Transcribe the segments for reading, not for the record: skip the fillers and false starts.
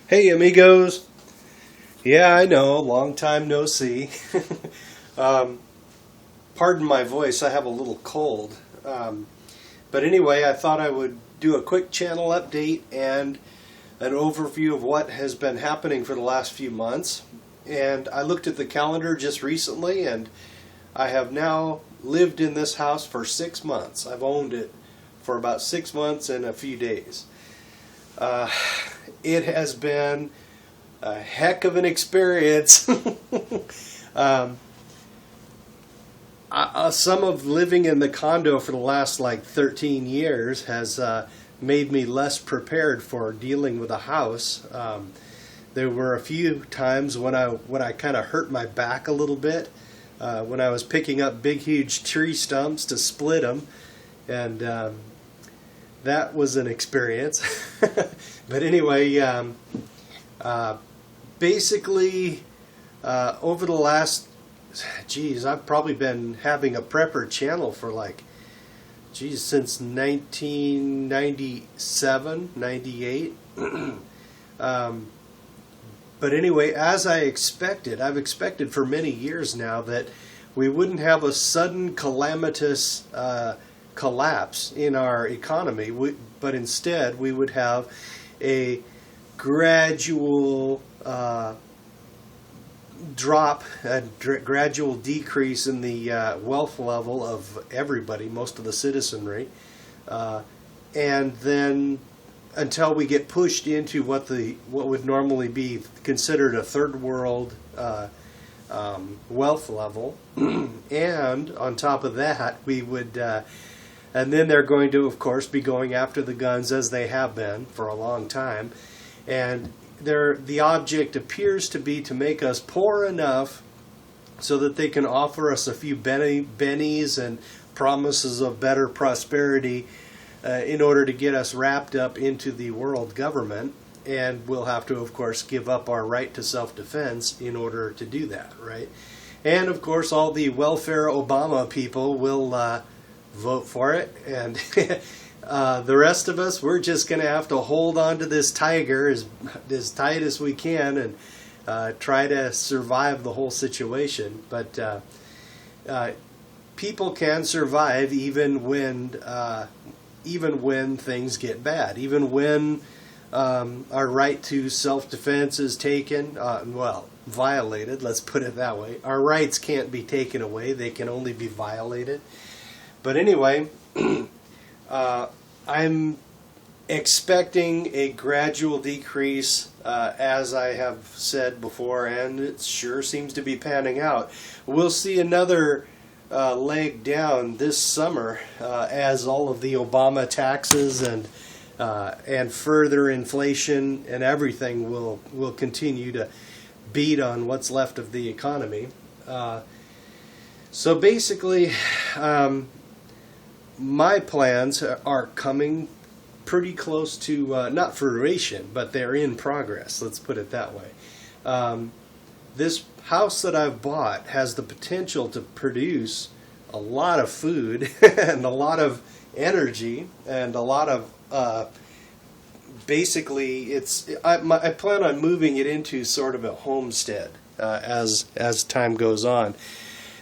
Hey amigos. Yeah, I know, long time no see. um, Pardon my voice, I have a little cold. But anyway, I thought I would do a quick channel update and an overview of what has been happening for the last few months. And I looked at the calendar just recently, and I have now lived in this house for 6 months. I've owned it for about 6 months and a few days. It has been a heck of an experience. Some of living in the condo for the last 13 years has made me less prepared for dealing with a house. There were a few times when I kind of hurt my back a little bit when I was picking up big, huge tree stumps to split them, and that was an experience. But anyway, basically, over the last, I've probably been having a prepper channel for since 1997, 98. But anyway, as I've expected for many years now that we wouldn't have a sudden calamitous collapse in our economy, but instead we would have a gradual drop, a gradual decrease in the wealth level of everybody, most of the citizenry, and then until we get pushed into what would normally be considered a third world wealth level, and on top of that, we would. And then they're going to, of course, be going after the guns as they have been for a long time. And the object appears to be to make us poor enough so that they can offer us a few bennies and promises of better prosperity in order to get us wrapped up into the world government. And we'll have to, of course, give up our right to self-defense in order to do that, right? And, of course, all the welfare Obama people will vote for it, and the rest of us, we're just going to have to hold on to this tiger as tight as we can and try to survive the whole situation. But people can survive even when things get bad, even when our right to self-defense is taken, violated. Let's put it that way. Our rights can't be taken away; they can only be violated. But anyway, I'm expecting a gradual decrease, as I have said before, and it sure seems to be panning out. We'll see another leg down this summer as all of the Obama taxes and further inflation and everything will continue to beat on what's left of the economy. So basically, my plans are coming pretty close to, not fruition, but they're in progress. Let's put it that way. This house that I've bought has the potential to produce a lot of food and a lot of energy and a lot of, basically, I plan on moving it into sort of a homestead as time goes on.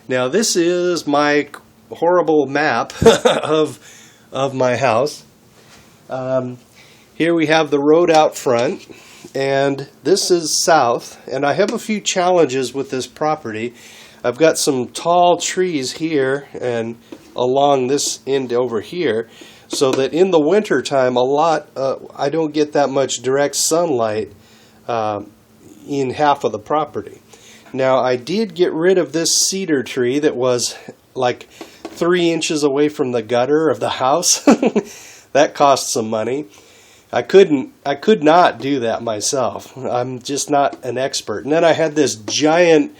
Now, this is my horrible map of my house. Here we have the road out front, and this is south, and I have a few challenges with this property. I've got some tall trees here and along this end over here, so that in the winter time I don't get that much direct sunlight in half of the property. Now, I did get rid of this cedar tree that was 3 inches away from the gutter of the house. That cost some money. I could not do that myself. I'm just not an expert. And then I had this giant,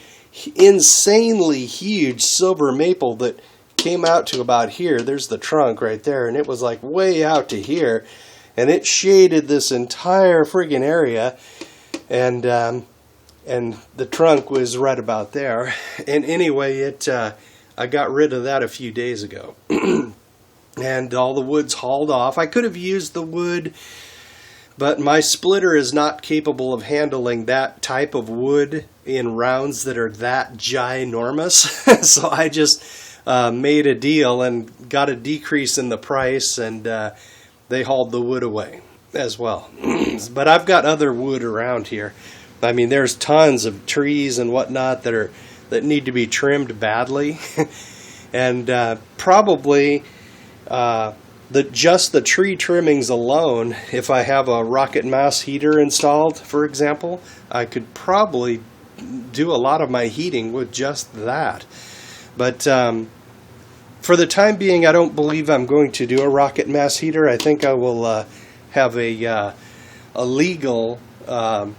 insanely huge silver maple that came out to about here. There's the trunk right there, and it was way out to here, and it shaded this entire friggin' area, and the trunk was right about there. And anyway, I got rid of that a few days ago. And all the wood's hauled off. I could have used the wood But my splitter is not capable of handling that type of wood in rounds that are that ginormous. So I just made a deal and got a decrease in the price, and they hauled the wood away as well. But I've got other wood around here. I mean, there's tons of trees and whatnot that need to be trimmed badly. And probably just the tree trimmings alone, if I have a rocket mass heater installed, for example, I could probably do a lot of my heating with just that. But for the time being, I don't believe I'm going to do a rocket mass heater. I think I will have a legal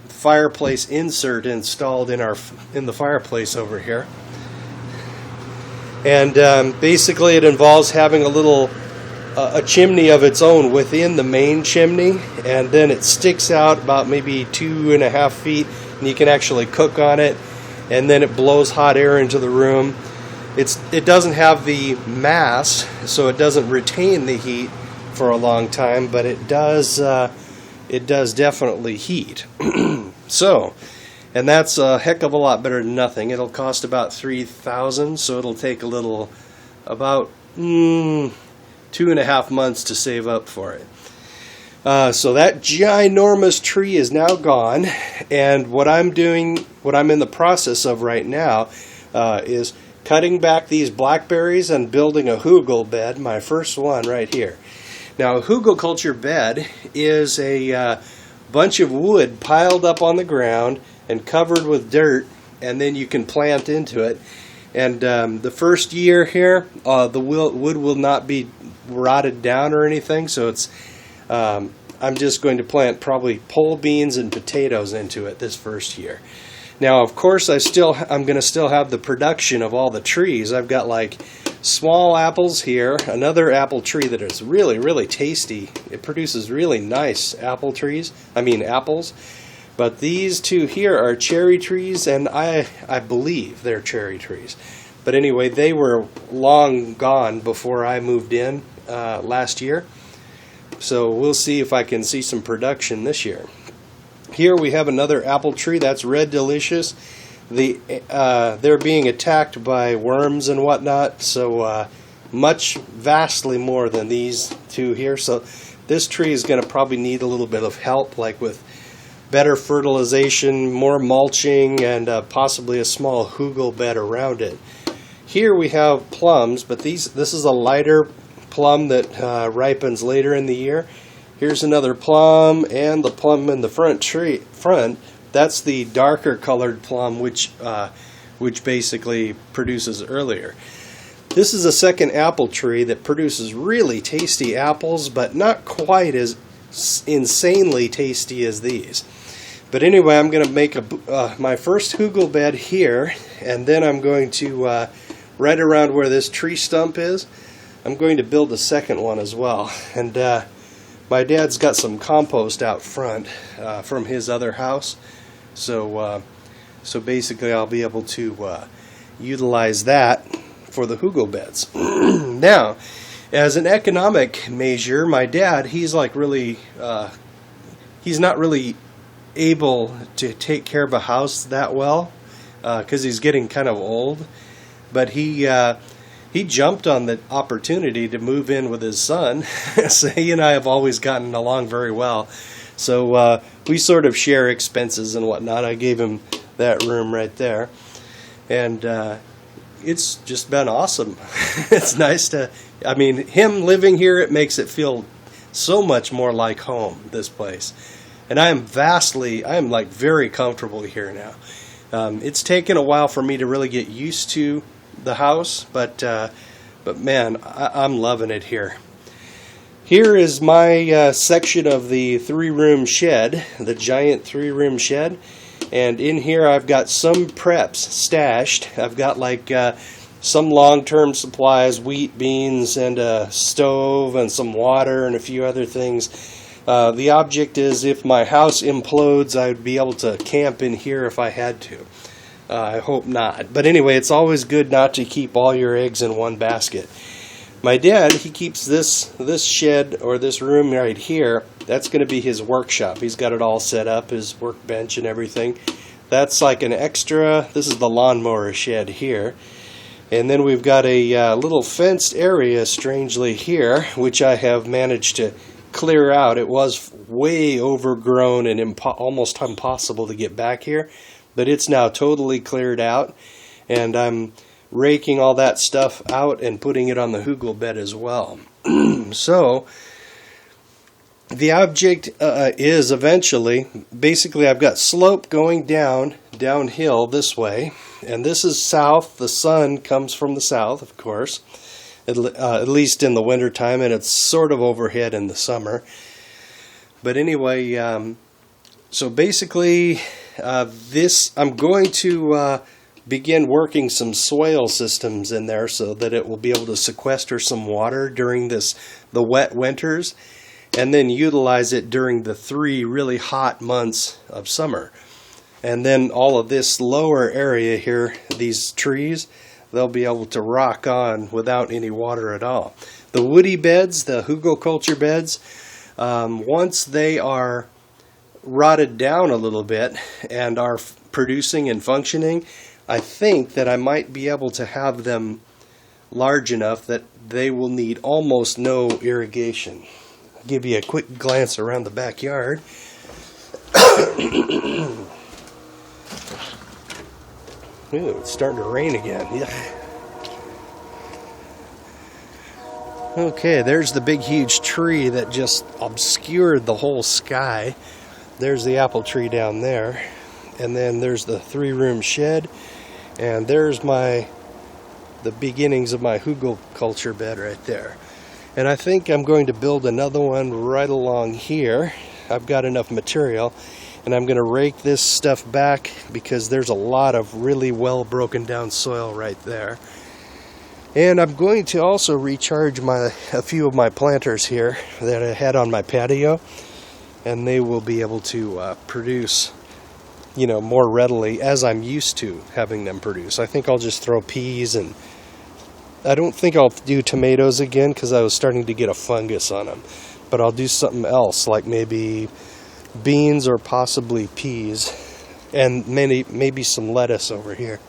fireplace insert installed in the fireplace over here. And basically it involves having a chimney of its own within the main chimney, and then it sticks out about maybe 2.5 feet, and you can actually cook on it, and then it blows hot air into the room. It doesn't have the mass, so it doesn't retain the heat for a long time, but it does definitely heat. So, and that's a heck of a lot better than nothing. It'll cost about $3,000, so it'll take about 2.5 months to save up for it. So that ginormous tree is now gone, and what I'm in the process of right now is cutting back these blackberries and building a hugel bed, my first one right here. Now, a hugelculture bed is a bunch of wood piled up on the ground and covered with dirt, and then you can plant into it. And the first year here, the wood will not be rotted down or anything, so I'm just going to plant probably pole beans and potatoes into it this first year. Now, of course, I'm going to still have the production of all the trees. I've got like small apples here, another apple tree that is really, really tasty. It produces really nice apples. But these two here are cherry trees, and I believe they're cherry trees. But anyway, they were long gone before I moved in last year. So we'll see if I can see some production this year. Here we have another apple tree. That's Red Delicious. They're being attacked by worms and whatnot, so vastly more than these two here. So this tree is going to probably need a little bit of help, like with better fertilization, more mulching, and possibly a small hugel bed around it. Here we have plums, but this is a lighter plum that ripens later in the year. Here's another plum, and the plum in the front, that's the darker colored plum, which basically produces earlier. This is a second apple tree that produces really tasty apples, but not quite as insanely tasty as these. But anyway, I'm going to make my first hugel bed here, and then I'm going to, right around where this tree stump is, I'm going to build a second one as well. And my dad's got some compost out front from his other house, so basically I'll be able to utilize that for the hugel beds. Now, as an economic measure, my dad, he's not really able to take care of a house that well because he's getting kind of old, but he jumped on the opportunity to move in with his son. So he and I have always gotten along very well. So we sort of share expenses and whatnot. I gave him that room right there. And it's just been awesome. It's nice him living here, it makes it feel so much more like home, this place. And I am very comfortable here now. It's taken a while for me to really get used to the house, but man, I'm loving it here. Here is my section of the 3-room shed, the giant 3-room shed, and in here I've got some preps stashed. I've got some long-term supplies, wheat, beans, and a stove, and some water, and a few other things. The object is, if my house implodes, I'd be able to camp in here if I had to. I hope not. But anyway, it's always good not to keep all your eggs in one basket. My dad, he keeps this shed or this room right here. That's going to be his workshop. He's got it all set up, his workbench and everything. That's like an extra. This is the lawnmower shed here. And then we've got a little fenced area, strangely, here, which I have managed to clear out. It was way overgrown and almost impossible to get back here, but it's now totally cleared out, and I'm raking all that stuff out and putting it on the hugel bed as well. So the object is eventually, basically I've got slope going downhill this way, and this is south. The sun comes from the south, of course, at least in the winter time, and it's sort of overhead in the summer. But anyway, so basically I'm going to begin working some soil systems in there so that it will be able to sequester some water during the wet winters, and then utilize it during the 3 really hot months of summer. And then all of this lower area here, these trees, they'll be able to rock on without any water at all. The woody beds, the hugelkultur beds, once they are rotted down a little bit and are producing and functioning, I think that I might be able to have them large enough that they will need almost no irrigation. I'll give you a quick glance around the backyard. Ooh, it's starting to rain again. Yeah. Okay, there's the big huge tree that just obscured the whole sky. There's the apple tree down there. And then there's the 3-room shed. And there's the beginnings of my hugelkultur bed right there. And I think I'm going to build another one right along here. I've got enough material. And I'm going to rake this stuff back because there's a lot of really well broken down soil right there. And I'm going to also recharge a few of my planters here that I had on my patio. And they will be able to produce, more readily as I'm used to having them produce. I think I'll just throw peas, and I don't think I'll do tomatoes again because I was starting to get a fungus on them. But I'll do something else, like maybe beans or possibly peas, and maybe some lettuce over here.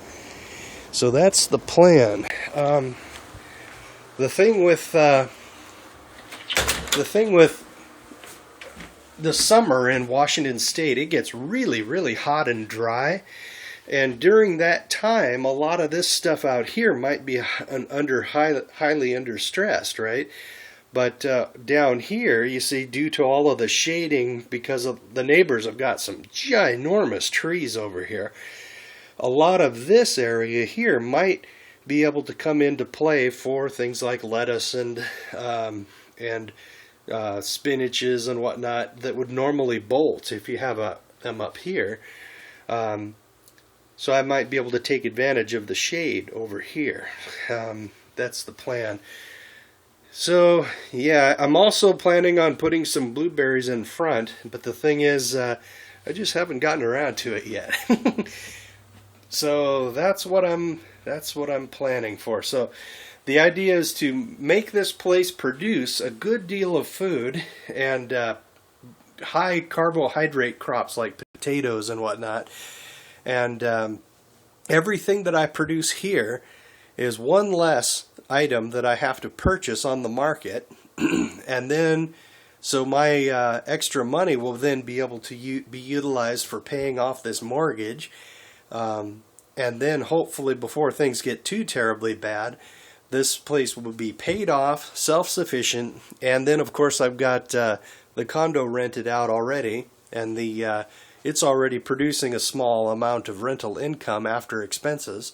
So that's the plan. The thing with the summer in Washington State, it gets really, really hot and dry. And during that time, a lot of this stuff out here might be highly under stressed, right? But down here, you see, due to all of the shading, because of the neighbors have got some ginormous trees over here, a lot of this area here might be able to come into play for things like lettuce and spinaches and whatnot that would normally bolt if you have them up here. So I might be able to take advantage of the shade over here. That's the plan. So, yeah, I'm also planning on putting some blueberries in front, but the thing is, I just haven't gotten around to it yet. So that's what I'm planning for. So the idea is to make this place produce a good deal of food and high carbohydrate crops like potatoes and whatnot. And everything that I produce here is one less item that I have to purchase on the market. And then, so my extra money will then be able to be utilized for paying off this mortgage. And then hopefully before things get too terribly bad, this place will be paid off, self-sufficient, and then of course I've got the condo rented out already, and it's already producing a small amount of rental income after expenses.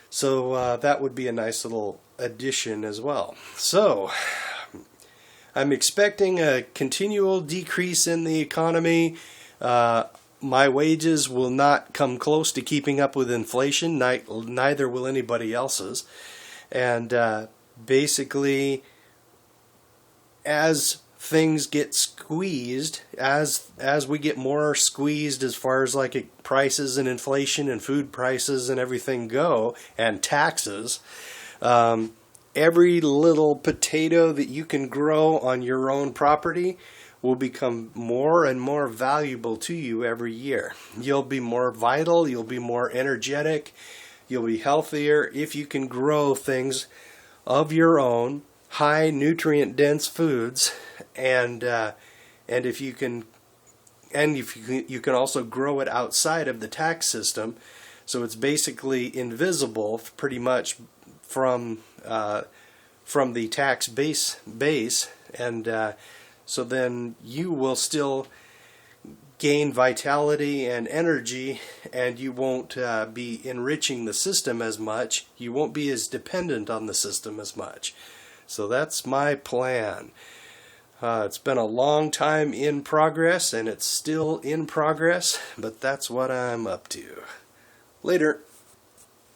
So that would be a nice little addition as well. So I'm expecting a continual decrease in the economy. My wages will not come close to keeping up with inflation, neither will anybody else's. And basically, as things get squeezed, as we get more squeezed as far as like prices and inflation and food prices and everything go, and taxes, every little potato that you can grow on your own property will become more and more valuable to you every year. You'll be more vital, you'll be more energetic, you'll be healthier if you can grow things of your own, high nutrient dense foods, and if you can, you can also grow it outside of the tax system, so it's basically invisible pretty much from the tax base, and so then you will still gain vitality and energy, and you won't be enriching the system as much. You won't be as dependent on the system as much. So that's my plan. It's been a long time in progress, and it's still in progress, but that's what I'm up to. Later.